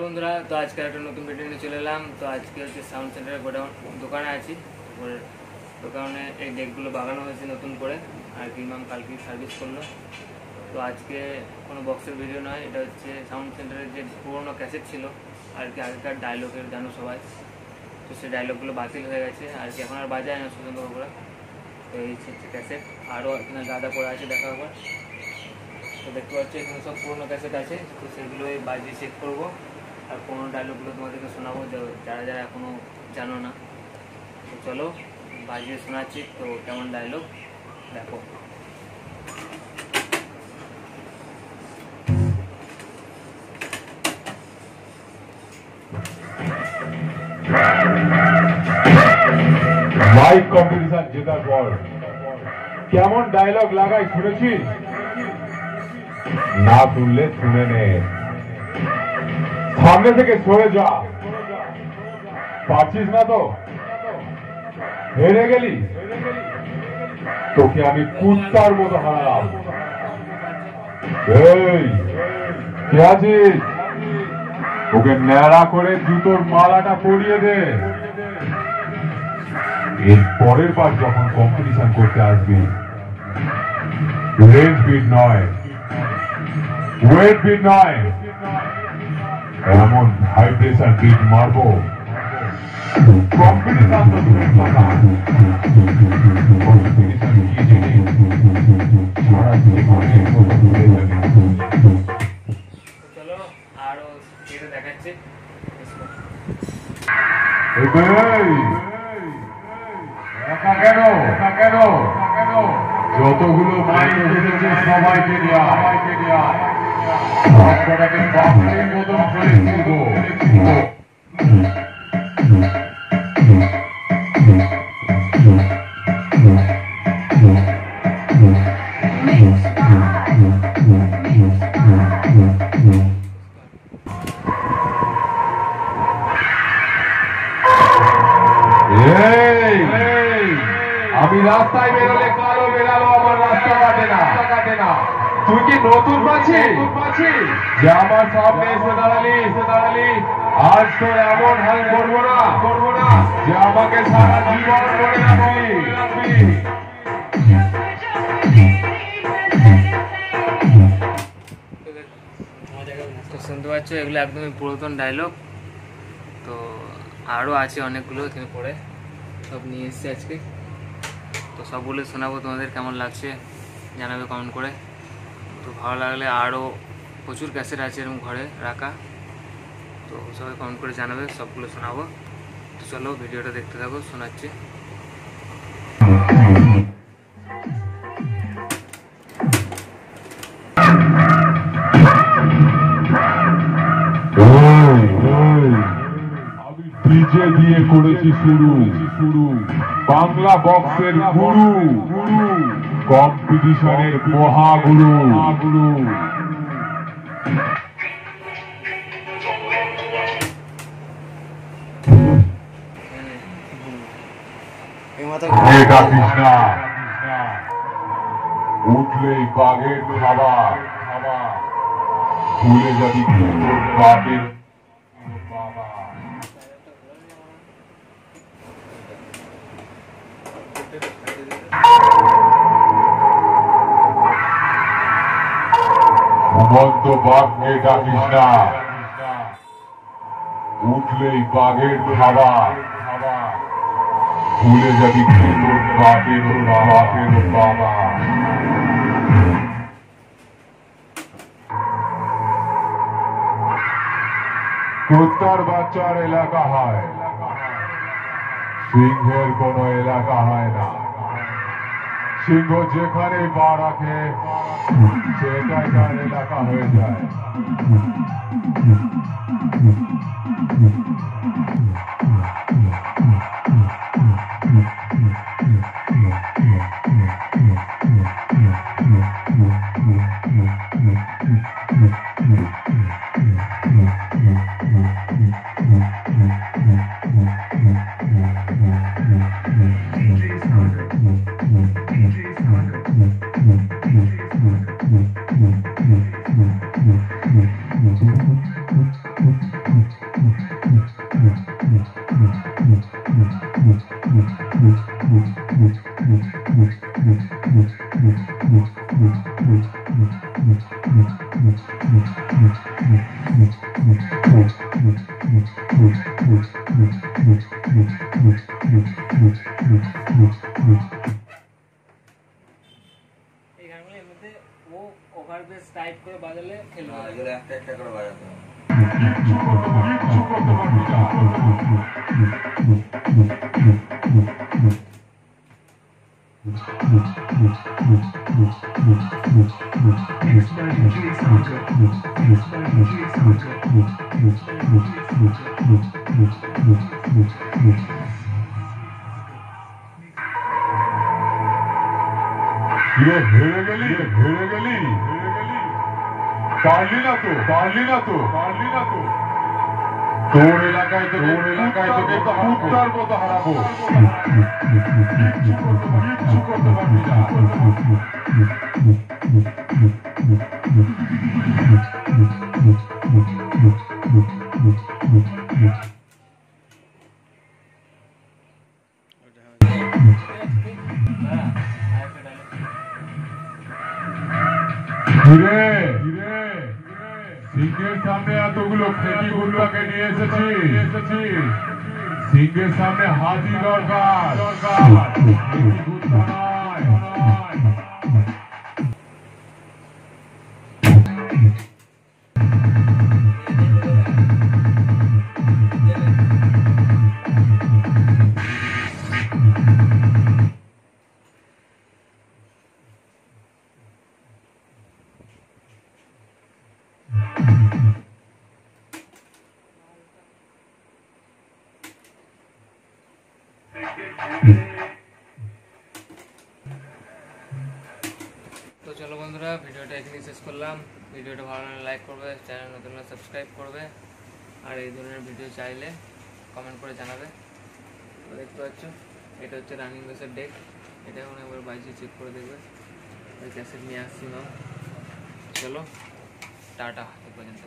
বন্ধুরা, তো আজকে একটা নতুন ভিডিও নিয়ে চলে এলাম। তো আজকে হচ্ছে সাউন্ড সেন্টারের গোডাউন দোকানে আছি। দোকানে এই ডেকগুলো বাগানো হয়েছে নতুন করে, আর কি ম্যাম কালকে সার্ভিস করলো। তো আজকে কোনো বক্সের ভিডিও নয়, এটা হচ্ছে সাউন্ড সেন্টারের যে পুরোনো ক্যাসেট ছিল আর কি, আগেকার ডায়লগের, জানো সবাই। তো সেই ডায়লগগুলো বাতিল হয়ে গেছে আর কি, এখন আর বাজায় না সুন্দর বাবুরা। তো এই হচ্ছে ক্যাসেট, আরও এখানে গাদা পড়ে আছে, দেখা একবার। তো দেখতে পাচ্ছি এখানে সব পুরোনো ক্যাসেট আছে, তো সেগুলোই বাজিয়ে চেক করবো আর কোনো ডায়লগগুলো তোমাদেরকে শোনাবো যারা যারা এখনও জানো না। তো চলো বাজিয়ে শোনাচ্ছি, তো কেমন ডায়লগ দেখো। মাইক কম্পিটিশন জেতার পর কেমন ডায়লগ লাগাই শুনেছিস? না শুনলে শুনে নে, সামনে থেকে সরে যা। পারছিস না তো? হেরে গেলি? তোকে আমি কুত্তার মতো হারালাম। এই কে আছিস? ওকে ন্যাড়া করে জুতোর মালাটা পরিয়ে দে। এর পরের বার যখন কম্পিটিশন করতে আসবি, রেড বিট নয়, ওয়েট বিট নয়, এমন ভাইব্রেশন বিট মারবো। কম্পিটিশন তো দূরের কথা, কম্পিটিশন কি জিনিস সারা জীবনে ভুলে যাবে। চলো আরো এটা দেখাচ্ছি। একা কেন যতগুলো মাইক এসেছে সবাইকে দেয়া, সবকটাকে বাপের মতন করে তুলবো। আমি রাস্তায় বেরোলে কালো বেরালো, আমার রাস্তা কাটে না। তুই কি নতুন পাচ্ছিস যে আমার সামনে এসে দাঁড়ালি? আজ তোর এমন হাল করবো না যে আমাকে সারা জীবন মনে রাখবি। তো শুনতে পাচ্ছ, এগুলো একদমই পুরাতন ডায়লগ। তো আরও আছে অনেকগুলো, এখানে পড়ে সব নিয়ে এসেছি আজকে। তো সবগুলো শোনাবো, তোমাদের কেমন লাগছে জানাবে কমেন্ট করে। তো ভালো লাগলে আরও প্রচুর ক্যাসেট আছে এরকম ঘরে রাখা, তো সবাই কমেন্ট করে জানাবে, সবগুলো শোনাবো। তো চলো ভিডিওটা দেখতে থাকো, শোনাচ্ছি। ডিজে দিয়ে করেছি শুরু, বাংলা বক্সের গুরু, কম্পিটিশনের মহাগুরু। ডাকিস না, উঠলেই বাঘের খাবার, ভুলে যাবি বাঘের। ঘুমন্ত বাঘকে ডাকিস না, উঠলেই বাঘের খাবার, ভুলে যাবি তোর বাপের বাবা। কুত্তার বাচ্চার এলাকা হয়, সিংহের কোন এলাকা হয় না। সিংহ যেখানে পা রাখে সেটাই তার এলাকা হয়ে যায়। Thank you. এই গানগুলো এমনিতে ও ওভার বেস টাইপ করে বাজালে খেলবে, এগুলো একটা একটা করে বাজাতে হবে। কিরে হেরে গেলি পারলি না তো তোর এলাকায় তোকে কুত্তার মতো হারাবো। কিচ্ছু করতে পারবি না। কিরে সিংহের সামনে এতগুলো খেটি গুন্ডাকে নিয়ে এসেছি, সিংহের সামনে হাতি দরকার, খেটি গুন্ডা নয়। তো চলো বন্ধুরা, ভিডিওটা এখানেই শেষ করলাম। ভিডিওটা ভালো লাগলে লাইক করবে, চ্যানেল নতুন হলে সাবস্ক্রাইব করবে, আর এই ধরনের ভিডিও চাইলে কমেন্ট করে জানাবে। তো দেখতে পাচ্ছ এটা হচ্ছে রানিং বেসের ডেক, এটা এখন একবার বাইরে চেক করে দেখবে। ওই ক্যাসেট নিয়ে আসছি না। চলো টাটা, এ পর্যন্ত।